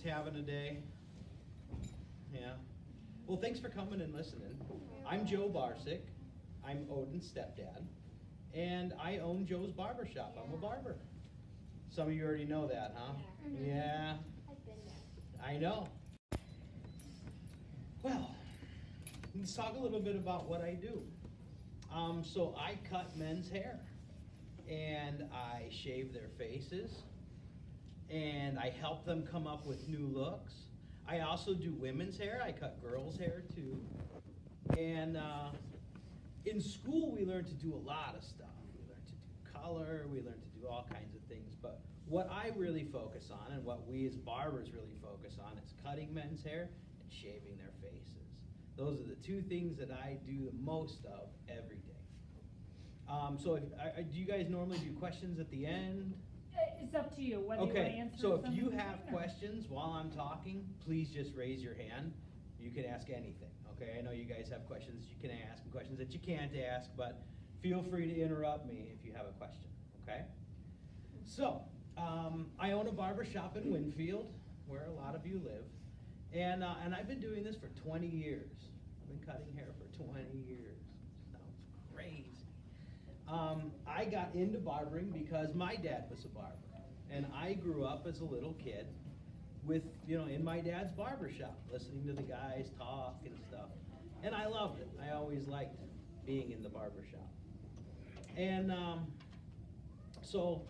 having a day? Yeah. Well, thanks for coming and listening. I'm Joe Barsec. I'm Odin's stepdad. And I own Joe's Barber Shop. I'm a barber. Some of you already know that, huh? Yeah. I've been there. I know. Well, let's talk a little bit about what I do. So I cut men's hair, and I shave their faces, and I help them come up with new looks. I also do women's hair. I cut girls' hair too. And in school, we learned to do a lot of stuff. We learned to do color. We learned to do all kinds of things. But what I really focus on, and what we as barbers really focus on, is cutting men's hair and shaving their faces. Those are the two things that I do the most of every day. So do you guys normally do questions at the end? It's up to you, whether you want to Okay, answer so if something you or have not. questions while I'm talking, please just raise your hand. You can ask anything, okay? I know you guys have questions that you can ask and questions that you can't ask, but feel free to interrupt me if you have a question, okay? So, I own a barber shop in Winfield, where a lot of you live, and I've been doing this for 20 years. I've been cutting hair for 20 years. Sounds crazy. I got into barbering because my dad was a barber, and I grew up as a little kid with, in my dad's barber shop, listening to the guys talk and stuff, and I loved it. I always liked being in the barber shop. And so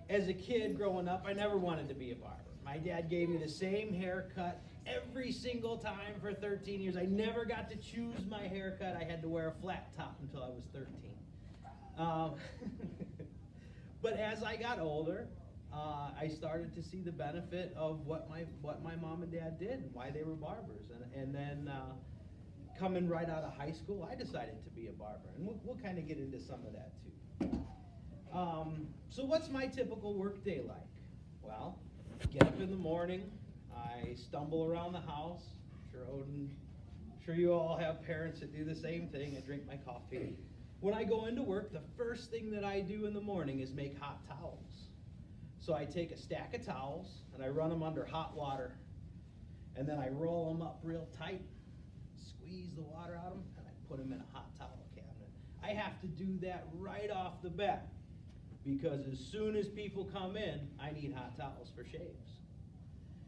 as a kid growing up, I never wanted to be a barber. My dad gave me the same haircut every single time for 13 years. I never got to choose my haircut. I had to wear a flat top until I was 13. But as I got older, I started to see the benefit of what my mom and dad did and why they were barbers. And then coming right out of high school, I decided to be a barber. And we'll kind of get into some of that too. So what's my typical work day like? Well, get up in the morning, I stumble around the house. I'm sure you all have parents that do the same thing. I drink my coffee. When I go into work, the first thing that I do in the morning is make hot towels. So I take a stack of towels and I run them under hot water, and then I roll them up real tight, squeeze the water out of them, and I put them in a hot towel cabinet. I have to do that right off the bat, because as soon as people come in, I need hot towels for shaves.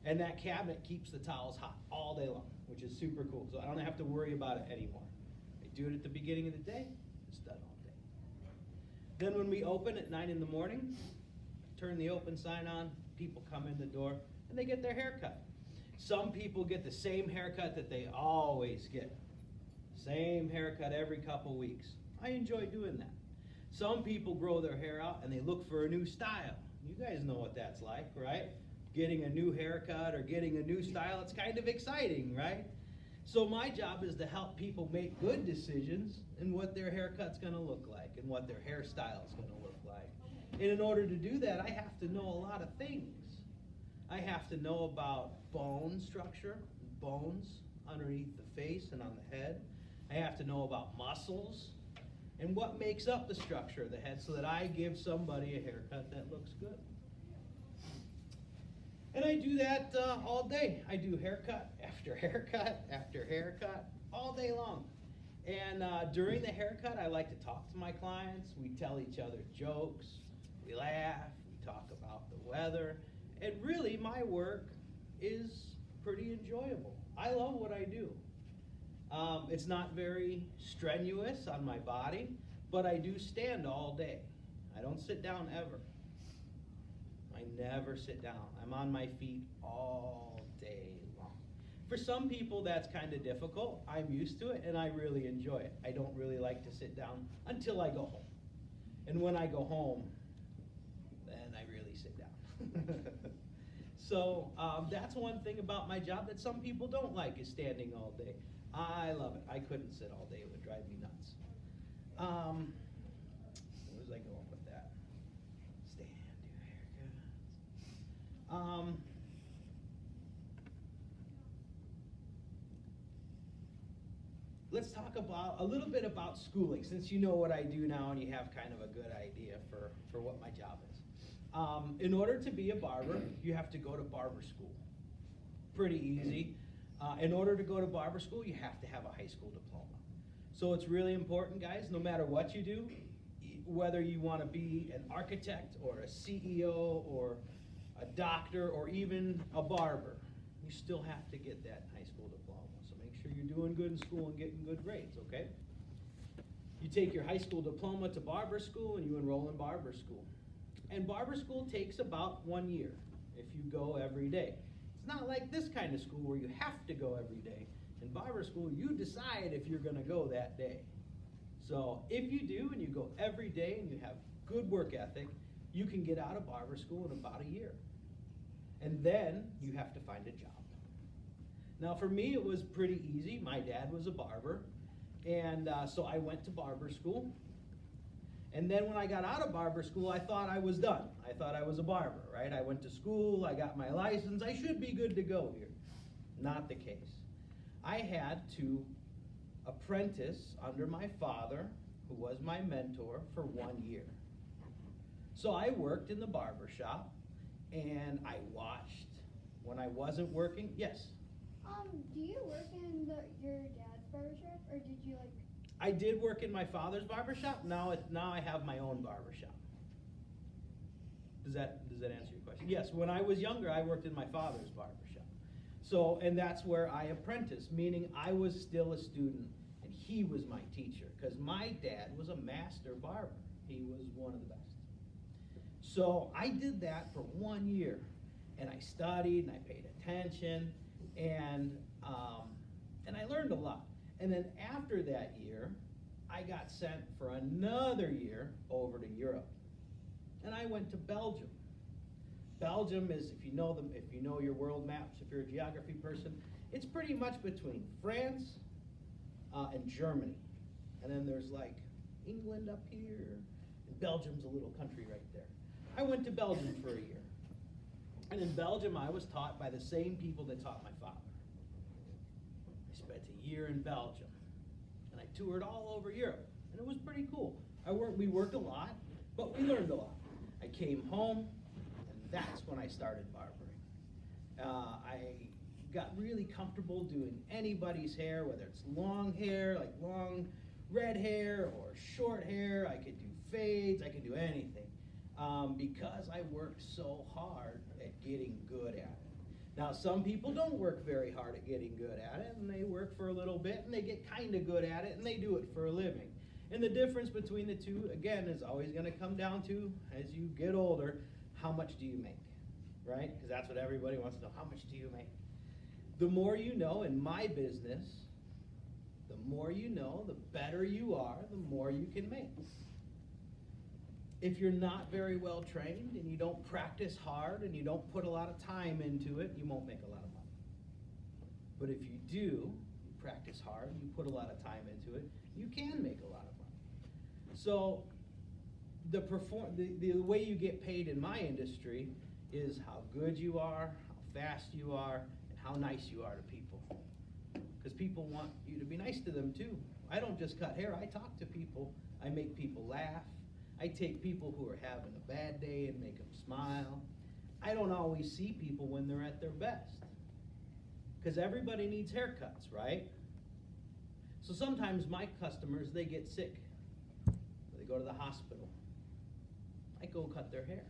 And that cabinet keeps the towels hot all day long, which is super cool. So I don't have to worry about it anymore. I do it at the beginning of the day, it's done all day. Then when we open at 9 in the morning, turn the open sign on, people come in the door, and they get their hair cut. Some people get the same haircut that they always get. Same haircut every couple weeks. I enjoy doing that. Some people grow their hair out and they look for a new style. You guys know what that's like, right? Getting a new haircut or getting a new style, it's kind of exciting, right? So my job is to help people make good decisions in what their haircut's gonna look like and what their hairstyle's gonna look like. And in order to do that, I have to know a lot of things. I have to know about bone structure, bones underneath the face and on the head. I have to know about muscles and what makes up the structure of the head so that I give somebody a haircut that looks good. And I do that all day. I do haircut after haircut after haircut all day long. And during the haircut, I like to talk to my clients. We tell each other jokes, we laugh, we talk about the weather. And really, my work is pretty enjoyable. I love what I do. It's not very strenuous on my body, but I do stand all day. I don't sit down ever. I never sit down. I'm on my feet all day long. For some people, that's kind of difficult. I'm used to it, and I really enjoy it. I don't really like to sit down until I go home. And when I go home, then I really sit down. So that's one thing about my job that some people don't like, is standing all day. I love it. I couldn't sit all day. It would drive me nuts. Where was I going with that? Stand, do haircuts. Let's talk about a little bit about schooling, since you know what I do now and you have kind of a good idea for what my job is. In order to be a barber, you have to go to barber school. Pretty easy. In order to go to barber school, you have to have a high school diploma. So it's really important, guys, no matter what you do, whether you want to be an architect or a CEO or a doctor or even a barber, you still have to get that high school diploma. So make sure you're doing good in school and getting good grades, okay? You take your high school diploma to barber school and you enroll in barber school. And barber school takes about 1 year if you go every day. It's not like this kind of school where you have to go every day. In barber school, you decide if you're going to go that day. So if you do and you go every day and you have good work ethic, you can get out of barber school in about a year. And then you have to find a job. Now for me, it was pretty easy. My dad was a barber. And so I went to barber school. And then when I got out of barber school, I thought I was done. I thought I was a barber, right? I went to school, I got my license, I should be good to go here. Not the case. I had to apprentice under my father, who was my mentor, for 1 year. So I worked in the barber shop, and I watched. When I wasn't working, yes? Do you work in your dad's barbershop, or did you like? I did work in my father's barbershop. Now I have my own barbershop. Does that answer your question? Yes, when I was younger, I worked in my father's barbershop. So, and that's where I apprenticed, meaning I was still a student, and he was my teacher, because my dad was a master barber. He was one of the best. So I did that for 1 year, and I studied, and I paid attention, and I learned a lot. And then after that year, I got sent for another year over to Europe. And I went to Belgium. Belgium is, if you know your world maps, if you're a geography person, it's pretty much between France and Germany. And then there's like England up here, and Belgium's a little country right there. I went to Belgium for a year. And in Belgium, I was taught by the same people that taught my father. I spent a year in Belgium. And I toured all over Europe. And it was pretty cool. We worked a lot, but we learned a lot. I came home, and that's when I started barbering. I got really comfortable doing anybody's hair, whether it's long hair, like long red hair, or short hair. I could do fades, I could do anything. Because I worked so hard at getting good at it. Now, some people don't work very hard at getting good at it, and they work for a little bit, and they get kind of good at it, and they do it for a living. And the difference between the two, again, is always going to come down to, as you get older, how much do you make, right? Because that's what everybody wants to know. How much do you make? The more you know in my business, the more you know, the better you are, the more you can make. If you're not very well trained and you don't practice hard and you don't put a lot of time into it, you won't make a lot of money. But if you do, you practice hard, you put a lot of time into it, you can make a lot of money. So the way you get paid in my industry is how good you are, how fast you are, and how nice you are to people. Because people want you to be nice to them too. I don't just cut hair, I talk to people, I make people laugh. I take people who are having a bad day and make them smile. I don't always see people when they're at their best. Because everybody needs haircuts, right? So sometimes my customers, they get sick. They go to the hospital. I go cut their hair.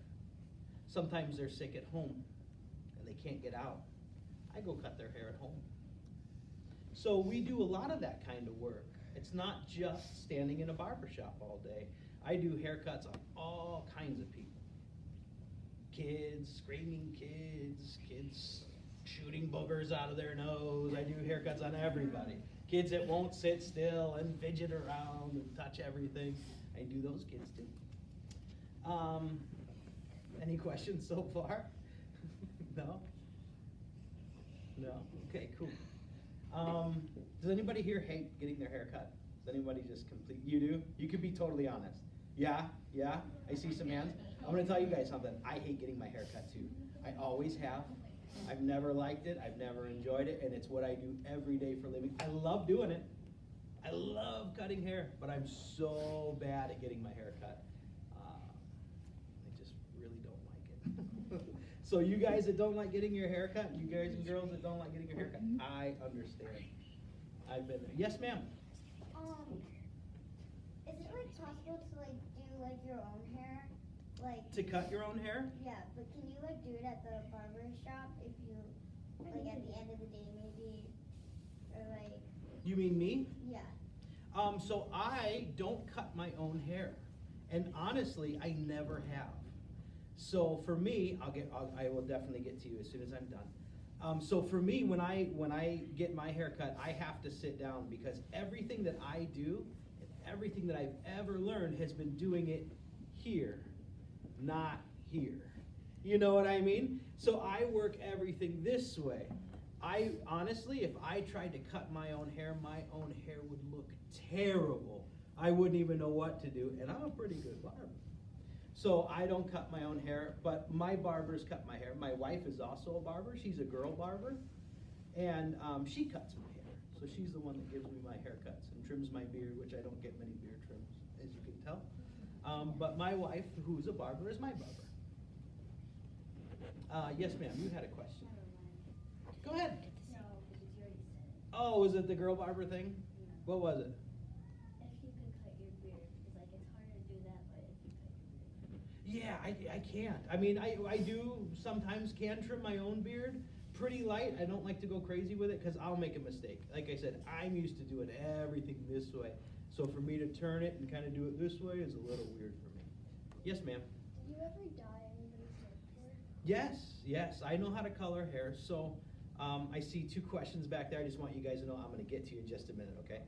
Sometimes they're sick at home and they can't get out. I go cut their hair at home. So we do a lot of that kind of work. It's not just standing in a barbershop all day. I do haircuts on all kinds of people. Kids, screaming kids, kids shooting boogers out of their nose. I do haircuts on everybody. Kids that won't sit still and fidget around and touch everything. I do those kids too. Any questions so far? No? No? Okay, cool. Does anybody here hate getting their hair cut? Does anybody just complete? You do? You can be totally honest. Yeah? I see some hands. I'm going to tell you guys something. I hate getting my hair cut too. I always have. I've never liked it. I've never enjoyed it. And it's what I do every day for a living. I love doing it. I love cutting hair. But I'm so bad at getting my hair cut. I just really don't like So you guys that don't like getting your hair cut, you guys and girls that don't like getting your hair cut, I understand. I've been there. Yes, ma'am? Is it like possible to like do like your own hair? Like To cut your own hair? yeah, but can you like do it at the barber shop if you like at the end of the day maybe, or like You mean me? yeah. So I don't cut my own hair, and honestly, I never have. So for me, I will definitely get to you as soon as I'm done. So for me, when I get my hair cut, I have to sit down because everything that I do, and everything that I've ever learned has been doing it here, not here. You know what I mean? So I work everything this way. I honestly, if I tried to cut my own hair would look terrible. I wouldn't even know what to do, and I'm a pretty good barber. So I don't cut my own hair, but my barbers cut my hair. My wife is also a barber. She's a girl barber, and she cuts my hair. So she's the one that gives me my haircuts and trims my beard, which I don't get many beard trims, as you can tell. But my wife, who's a barber, is my barber. Yes, ma'am, you had a question. Go ahead. No, because you already said it. Oh, was it the girl barber thing? What was it? If you could cut your beard, because like it's harder to do that, but if you cut your beard. Yeah, I can't. I mean, I do sometimes can trim my own beard pretty light. I don't like to go crazy with it because I'll make a mistake. Like I said, I'm used to doing everything this way. So for me to turn it and kind of do it this way is a little weird for me. Yes, ma'am. Did you ever dye anybody's hair? Yes, I know how to color hair. So I see two questions back there. I just want you guys to know I'm going to get to you in just a minute, okay?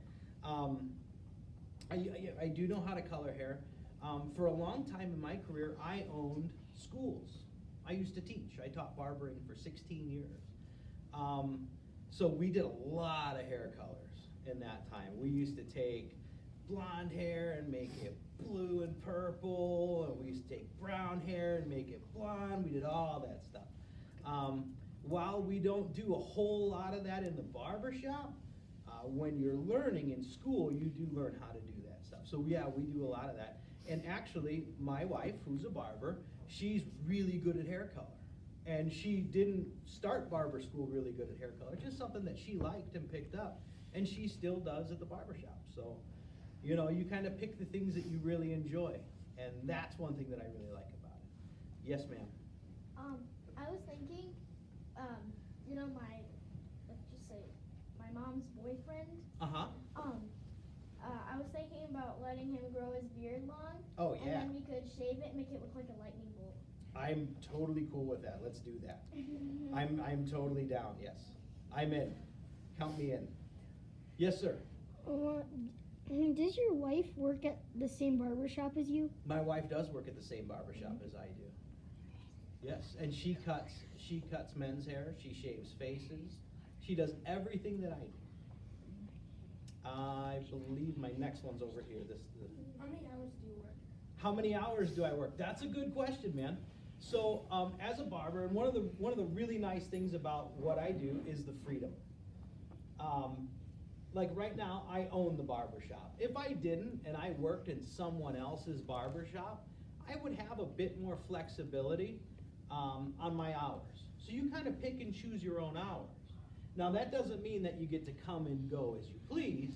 I do know how to color hair. For a long time in my career, I owned schools. I used to teach. I taught barbering for 16 years. So we did a lot of hair colors in that time. We used to take blonde hair and make it blue and purple, and we used to take brown hair and make it blonde. We did all that stuff. While we don't do a whole lot of that in the barber shop, when you're learning in school, you do learn how to do that stuff. So yeah, we do a lot of that. And actually, my wife, who's a barber, she's really good at hair color. And she didn't start barber school really good at hair color, just something that she liked and picked up. And she still does at the barber shop. So, you know, you kind of pick the things that you really enjoy. And that's one thing that I really like about it. Yes, ma'am. I was thinking, you know, let's just say, my mom's boyfriend. Uh-huh. I was thinking about letting him grow his beard long. Oh, yeah. And then we could shave it and make it look like a lightning bolt. I'm totally cool with that. Let's do that. I'm totally down, yes. I'm in. Count me in. Yes, sir. Does your wife work at the same barber shop as you? My wife does work at the same barber shop as I do. Yes, and she cuts men's hair, she shaves faces, she does everything that I do. I believe my next one's over here. How many hours do you work? How many hours do I work? That's a good question, man. So as a barber, and one of the really nice things about what I do is the freedom. Like right now, I own the barber shop. If I didn't and I worked in someone else's barber shop, I would have a bit more flexibility on my hours. So you kind of pick and choose your own hours. Now that doesn't mean that you get to come and go as you please,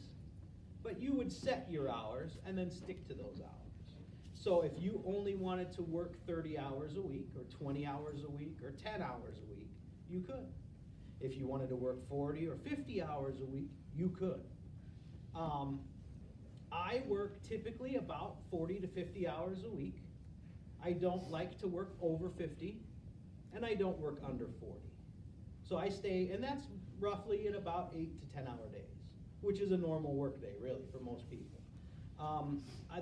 but you would set your hours and then stick to those hours. So if you only wanted to work 30 hours a week, or 20 hours a week, or 10 hours a week, you could. If you wanted to work 40 or 50 hours a week, you could. I work typically about 40 to 50 hours a week. I don't like to work over 50, and I don't work under 40. So I stay, and that's roughly in about 8 to 10 hour days, which is a normal work day, really, for most people.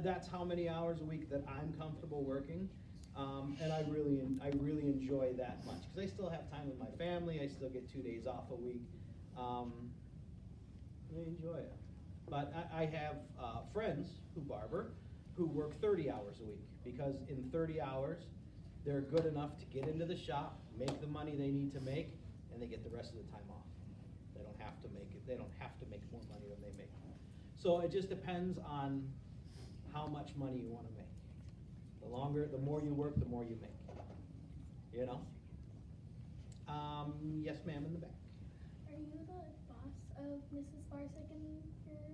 That's how many hours a week that I'm comfortable working, and I really enjoy that much, because I still have time with my family, I still get 2 days off a week. I enjoy it. But I have friends who barber who work 30 hours a week, because in 30 hours, they're good enough to get into the shop, make the money they need to make, and they get the rest of the time off. They don't have to make more money than they make. So it just depends on how much money you want to make. The more you work, the more you make. You know? Yes, ma'am, in the back. Are you the boss of Mrs. Barsec in your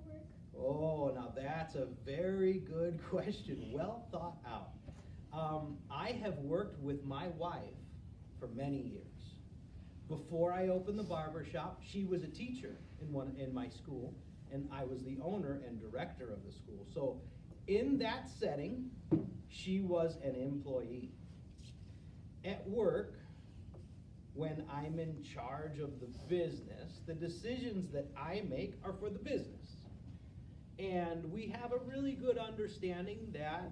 work? Oh, now that's a very good question. Well thought out. I have worked with my wife for many years. Before I opened the barber shop, she was a teacher in my school, and I was the owner and director of the school. So in that setting, she was an employee. At work, when I'm in charge of the business, the decisions that I make are for the business. And we have a really good understanding that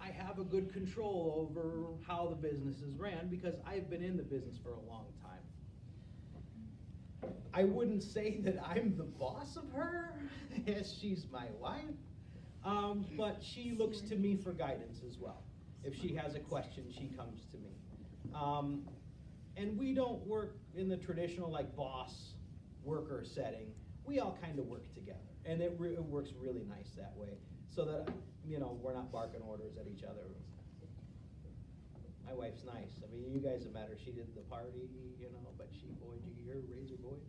I have a good control over how the business is ran because I've been in the business for a long time. I wouldn't say that I'm the boss of her, as she's my wife, but she looks to me for guidance as well. If she has a question, she comes to me. And we don't work in the traditional like boss worker setting. We all kind of work together, and it works really nice that way, so that we're not barking orders at each other. My wife's nice. I mean, you guys have met her. She did the party, but boy, did you hear her raise her voice?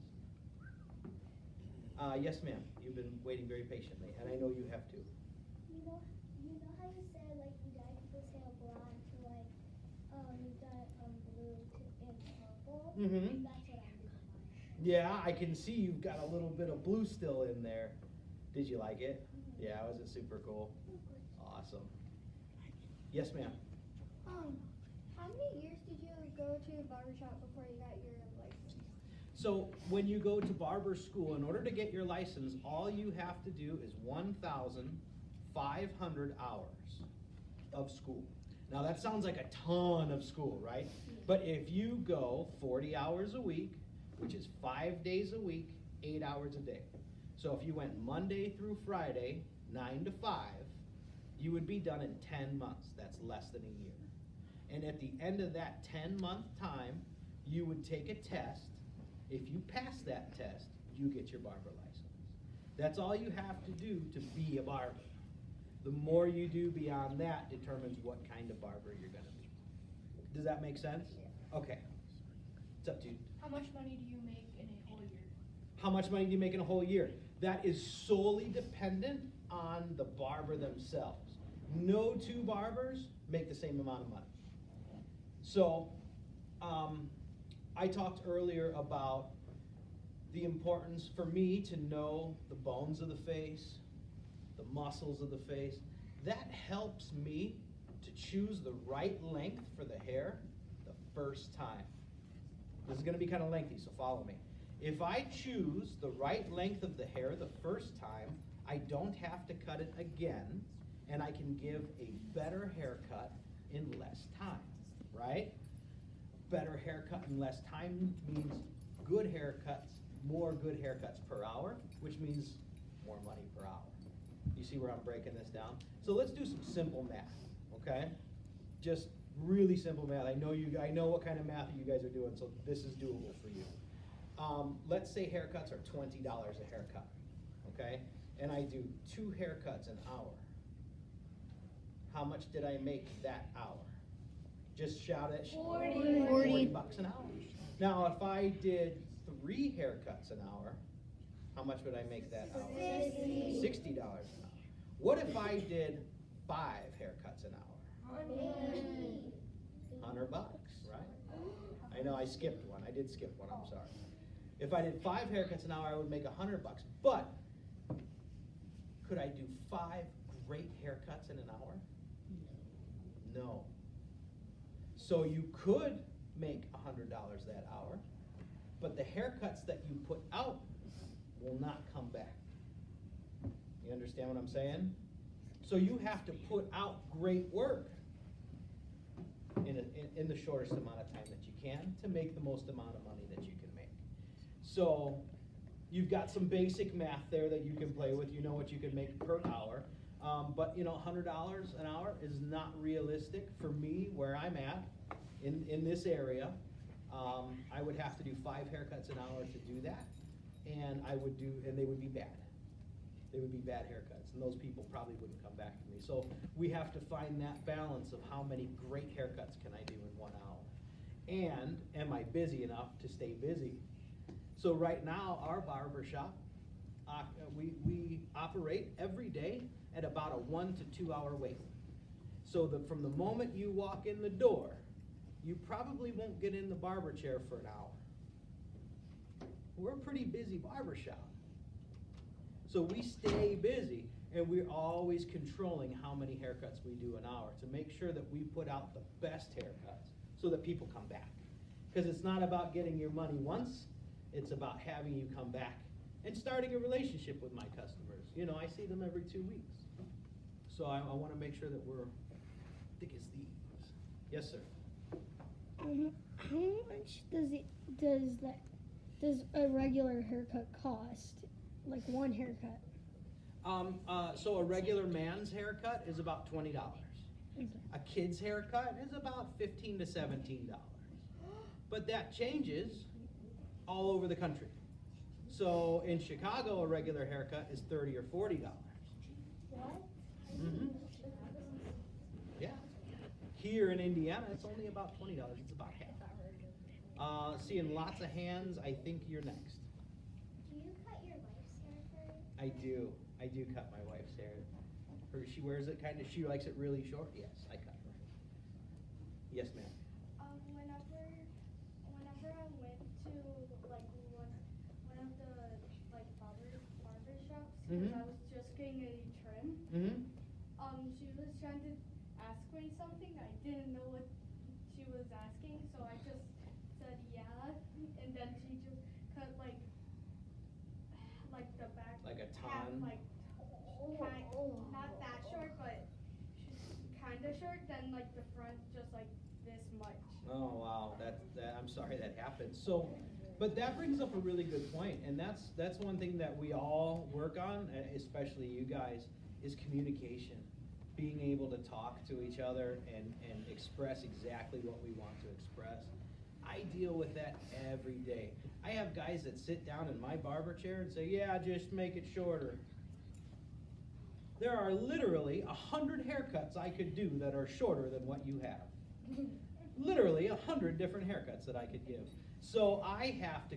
Yes, ma'am. You've been waiting very patiently, and I know you have too. You know how you said like you dye people's hair blonde to like you dye blue to and purple. Mm-hmm. That's what I'm doing. Yeah, I can see you've got a little bit of blue still in there. Did you like it? Mm-hmm. Yeah, was it super cool? Awesome. Yes, ma'am. How many years did you go to a barbershop before you got your license? So when you go to barber school, in order to get your license, all you have to do is 1,500 hours of school. Now that sounds like a ton of school, right? But if you go 40 hours a week, which is 5 days a week, 8 hours a day. So if you went Monday through Friday, 9 to 5, you would be done in 10 months. That's less than a year. And at the end of that 10-month time, you would take a test. If you pass that test, you get your barber license. That's all you have to do to be a barber. The more you do beyond that determines what kind of barber you're going to be. Does that make sense? Yeah. Okay. It's up to you. How much money do you make in a whole year? How much money do you make in a whole year? That is solely dependent on the barber themselves. No two barbers make the same amount of money. So, I talked earlier about the importance for me to know the bones of the face, the muscles of the face. That helps me to choose the right length for the hair the first time. This is going to be kind of lengthy, so follow me. If I choose the right length of the hair the first time, I don't have to cut it again, and I can give a better haircut in less time, right? Better haircut in less time means good haircuts, more good haircuts per hour, which means more money per hour. You see where I'm breaking this down? So let's do some simple math, okay? Just really simple math. I know what kind of math you guys are doing, so this is doable for you. Let's say haircuts are $20 a haircut, okay? And I do 2 haircuts an hour. How much did I make that hour? Just shout it. 40 bucks an hour. Now, if I did 3 haircuts an hour, how much would I make that hour? $60 an hour. What if I did 5 haircuts an hour? 100 bucks, right? I know I skipped one. I did skip one. I'm sorry. If I did 5 haircuts an hour, I would make 100 bucks. But could I do 5 great haircuts in an hour? No. So you could make $100 that hour, but the haircuts that you put out will not come back. You understand what I'm saying? So you have to put out great work in the shortest amount of time that you can to make the most amount of money that you can make. So you've got some basic math there that you can play with. You know what you can make per hour. But $100 an hour is not realistic for me where I'm at in this area. I would have to do 5 haircuts an hour to do that, and they would be bad. They would be bad haircuts, and those people probably wouldn't come back to me. So we have to find that balance of how many great haircuts can I do in 1 hour. And am I busy enough to stay busy? So right now, our barber shop, we operate every day at about a 1 to 2 hour wait. So from the moment you walk in the door, you probably won't get in the barber chair for an hour. We're a pretty busy barber shop. So we stay busy, and we're always controlling how many haircuts we do an hour to make sure that we put out the best haircuts so that people come back. Because it's not about getting your money once, it's about having you come back and starting a relationship with my customers. You know, I see them every 2 weeks. So I want to make sure that we're thick as thieves. Yes, sir. How much does a regular haircut cost? Like one haircut? So a regular man's haircut is about $20. Okay. A kid's haircut is about $15 to $17. But that changes all over the country. So in Chicago, a regular haircut is $30 or $40. What? Mm-hmm. Yeah. Here in Indiana, it's only about $20. It's about half. Seeing lots of hands, I think you're next. Do you cut your wife's hair first? I do. I do cut my wife's hair. She wears it kind of, she likes it really short. Yes, I cut her. Yes, ma'am. Whenever I went to like one of the like barber shops, because I was just getting a trim. Mm-hmm. She was trying to ask me something. I didn't know what she was asking, so I just said yeah, and then she just cut like the back Like a half, ton? like not that short, but kind of short. Then like the front just like this much. Oh, wow, I'm sorry that happened. So, but that brings up a really good point, and that's one thing that we all work on, especially you guys, is communication. Being able to talk to each other and express exactly what we want to express. I deal with that every day. I have guys that sit down in my barber chair and say, yeah, just make it shorter. There are literally 100 haircuts I could do that are shorter than what you have. Literally 100 different haircuts that I could give. So I have to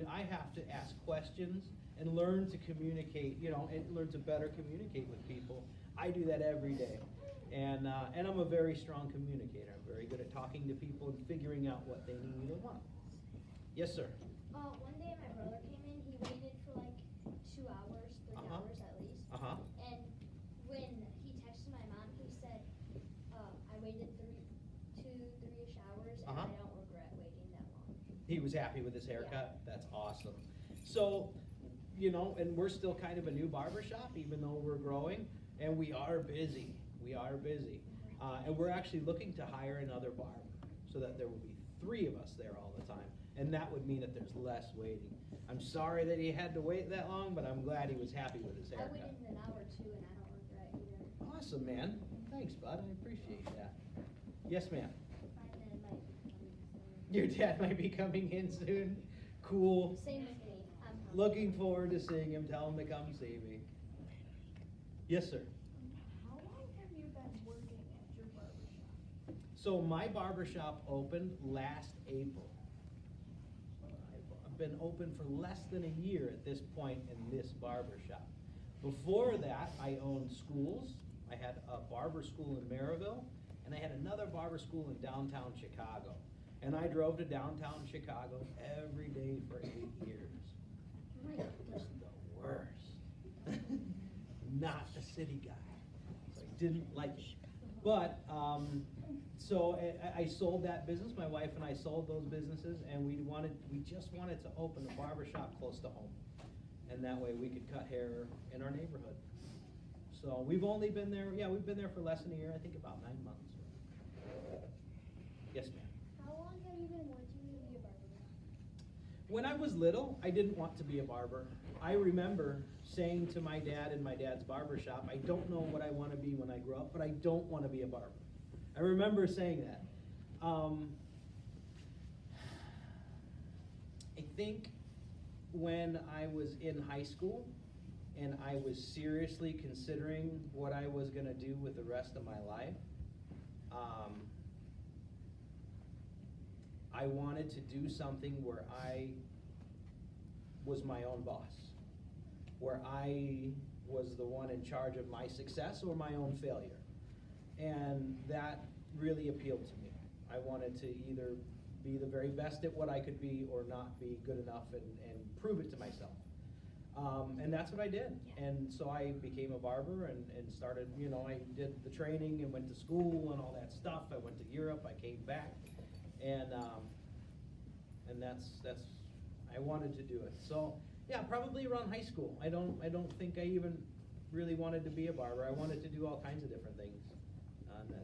I have to ask questions and learn to communicate, and learn to better communicate with people. I do that every day. And I'm a very strong communicator. I'm very good at talking to people and figuring out what they need or want. Yes, sir. One day my brother came in, he waited for like 2 hours, 3 hours at least. Uh-huh. And when he texted my mom, he said, I waited 3-ish hours, and I don't regret waiting that long. He was happy with his haircut? Yeah. That's awesome. So, and we're still kind of a new barber shop, even though we're growing, and we are busy. We are busy. And we're actually looking to hire another barber so that there will be 3 of us there all the time. And that would mean that there's less waiting. I'm sorry that he had to wait that long, but I'm glad he was happy with his haircut. I waited an hour too, and I don't regret either. Awesome, man. Thanks, bud. I appreciate that. Yes, ma'am. My dad might be coming soon. Your dad might be coming in soon. Cool. Same with me. I'm hungry. Looking forward to seeing him. Tell him to come see me. Yes, sir. How long have you been working at your barber shop? So my barbershop opened last April. I've been open for less than a year at this point in this barbershop. Before that, I owned schools. I had a barber school in Maryville, and I had another barber school in downtown Chicago. And I drove to downtown Chicago every day for 8 years. It was the worst. Not a city guy. So I didn't like it. But, so I sold that business. My wife and I sold those businesses, and we just wanted to open a barbershop close to home. And that way we could cut hair in our neighborhood. So we've only been there, we've been there for less than a year, I think about 9 months. Yes, ma'am. How long have you been wanting to be a barber? When I was little, I didn't want to be a barber. I remember saying to my dad in my dad's barber shop, I don't know what I want to be when I grow up, but I don't want to be a barber. I remember saying that. I think when I was in high school and I was seriously considering what I was going to do with the rest of my life, I wanted to do something where I was my own boss, where I was the one in charge of my success or my own failure. And that really appealed to me. I wanted to either be the very best at what I could be or not be good enough and prove it to myself. And that's what I did. And so I became a barber and started, I did the training and went to school and all that stuff. I went to Europe, I came back, and that's I wanted to do it. So yeah, probably around high school. I don't think I even really wanted to be a barber. I wanted to do all kinds of different things. And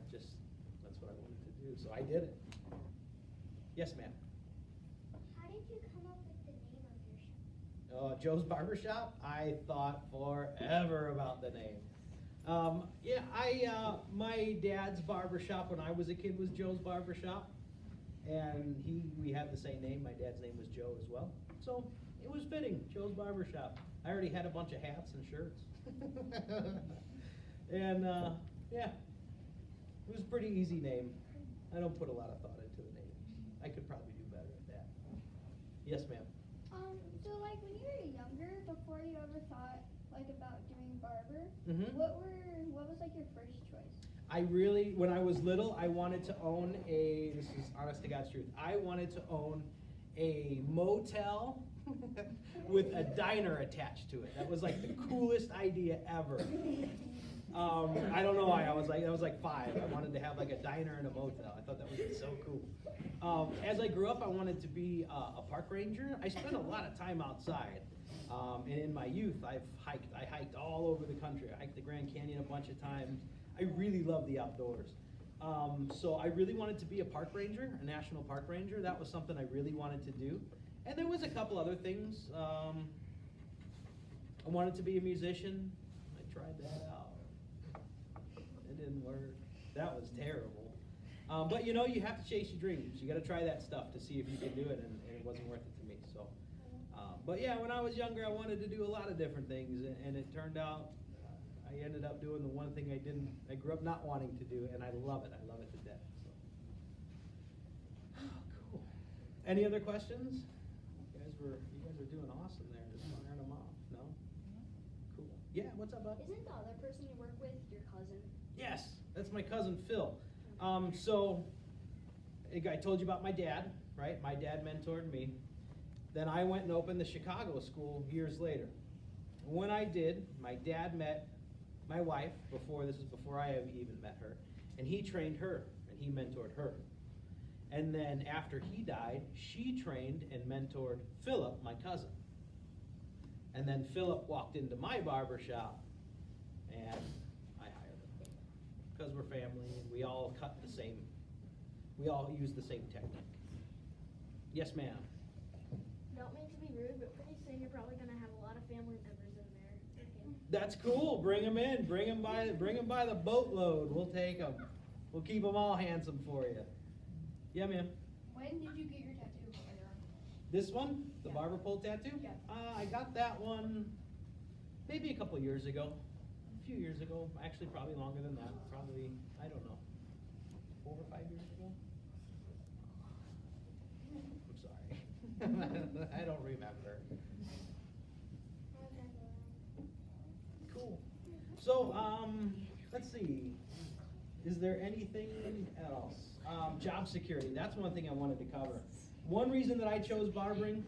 that's what I wanted to do. So I did it. Yes, ma'am. How did you come up with the name of your shop? Joe's Barbershop. I thought forever about the name. My dad's barbershop when I was a kid was Joe's Barbershop, and we had the same name. My dad's name was Joe as well, so it was fitting. Joe's Barbershop. I already had a bunch of hats and shirts, and it was a pretty easy name. I don't put a lot of thought into the name. I could probably do better at that. Yes, ma'am. So like when you were younger, before you ever thought like about doing barber, Mm-hmm. what was like your first choice? When I was little, I wanted to own this is honest to God's truth, I wanted to own a motel with a diner attached to it. That was like the coolest idea ever. I don't know why, I was like 5. I wanted to have like a diner and a motel. I thought that would be so cool. As I grew up, I wanted to be a park ranger. I spent a lot of time outside. And in my youth, I hiked all over the country. I hiked the Grand Canyon a bunch of times. I really love the outdoors. So I really wanted to be a park ranger, a national park ranger. That was something I really wanted to do. And there was a couple other things. I wanted to be a musician. I tried that out. It didn't work. That was terrible. But you have to chase your dreams. You got to try that stuff to see if you can do it, and it wasn't worth it to me. So, but yeah, when I was younger, I wanted to do a lot of different things, and it turned out I ended up doing the one thing I grew up not wanting to do, and I love it. I love it to death. So, cool. Any other questions? You guys are doing awesome there. Just firing them off. No? Cool. Yeah. What's up, bud? Isn't the other person you work with your cousin? Yes, that's my cousin Phil. So I told you about my dad, right? My dad mentored me. Then I went and opened the Chicago school years later. When I did, my dad met my wife before I have even met her, and he trained her and he mentored her. And then after he died, she trained and mentored Philip, my cousin. And then Philip walked into my barbershop, and I hired him. Because we're family, and we all use the same technique. Yes, ma'am. Don't mean to be rude, but pretty soon you're probably going to have a lot of family members in there. That's cool. Bring them in. Bring them by the boatload. We'll take them. We'll keep them all handsome for you. Yeah, ma'am. When did you get your tattoo? This one, the Yeah. barber pole tattoo? Yeah. I got that one maybe a couple years ago. A few years ago. Actually, probably longer than that. Probably, I don't know, 4 or 5 years ago? I'm sorry. I don't remember. Cool. So, let's see. Is there anything else? Job security. That's one thing I wanted to cover. One reason that I chose barbering,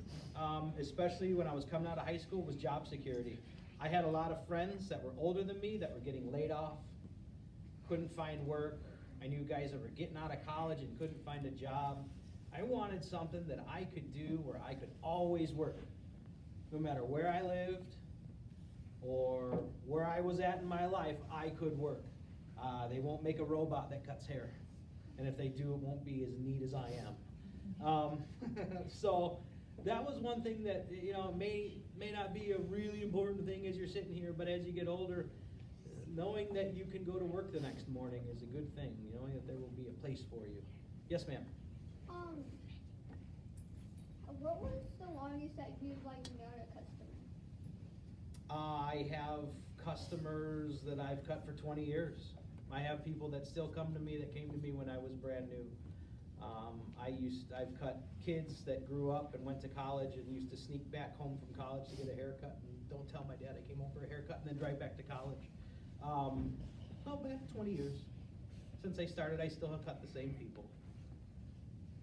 especially when I was coming out of high school, was job security. I had a lot of friends that were older than me that were getting laid off, couldn't find work. I knew guys that were getting out of college and couldn't find a job. I wanted something that I could do where I could always work, no matter where I lived or where I was at in my life, I could work. They won't make a robot that cuts hair, and if they do, it won't be as neat as I am. So that was one thing that may not be a really important thing as you're sitting here, but as you get older, knowing that you can go to work the next morning is a good thing. Knowing that there will be a place for you. Yes, ma'am. What was the longest that you've known a customer? I have customers that I've cut for 20 years. I have people that still come to me that came to me when I was brand new. I've cut kids that grew up and went to college and used to sneak back home from college to get a haircut and don't tell my dad I came home for a haircut and then drive back to college. Back 20 years. Since I started, I still have cut the same people.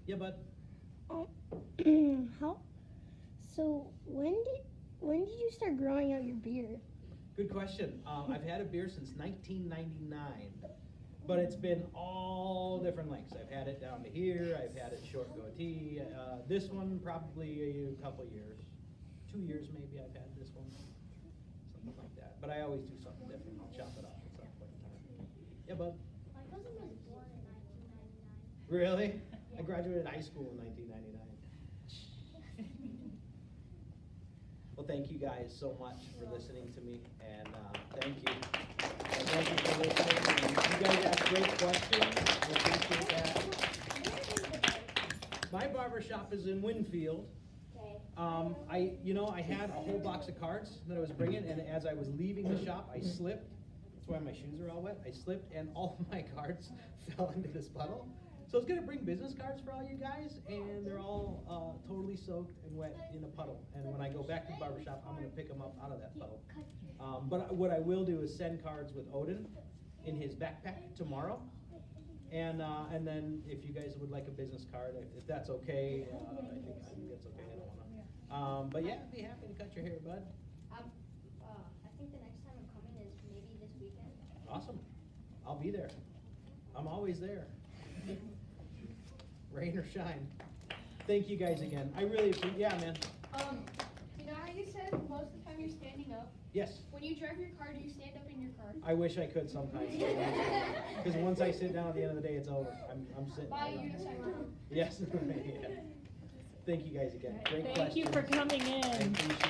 Yeah, bud? So when did you start growing out your beard? Good question. I've had a beard since 1999, but it's been all different lengths. I've had it down to here, I've had it short goatee. This one probably a couple years. 2 years maybe I've had this one. Something like that. But I always do something different. I'll chop it off at some point in time. Yeah, bud? My cousin was born in 1999. Really? I graduated high school in 1999. Well, thank you guys so much for listening to me, and thank you. Thank you for listening. And you guys asked great questions. I appreciate that. My barber shop is in Winfield. Okay. I had a whole box of cards that I was bringing, and as I was leaving the shop, I slipped. That's why my shoes are all wet. I slipped, and all of my cards fell into this puddle. So I was gonna bring business cards for all you guys, and they're all totally soaked and wet in a puddle. And when I go back to the barber shop, I'm gonna pick them up out of that puddle. But what I will do is send cards with Odin in his backpack tomorrow. And then if you guys would like a business card, if that's okay, I think that's okay. I don't wanna. But yeah, I'd be happy to cut your hair, bud. I think the next time I'm coming is maybe this weekend. Awesome. I'll be there. I'm always there. Rain or shine. Thank you guys again. I really appreciate. Yeah, man. You know how you said most of the time you're standing up? Yes. When you drive your car, do you stand up in your car? I wish I could sometimes. Because once I sit down at the end of the day, it's over. I'm sitting. Buy a right on. unicycle. Yes. Yeah. Thank you guys again. Great Thank you questions. for coming I in. appreciate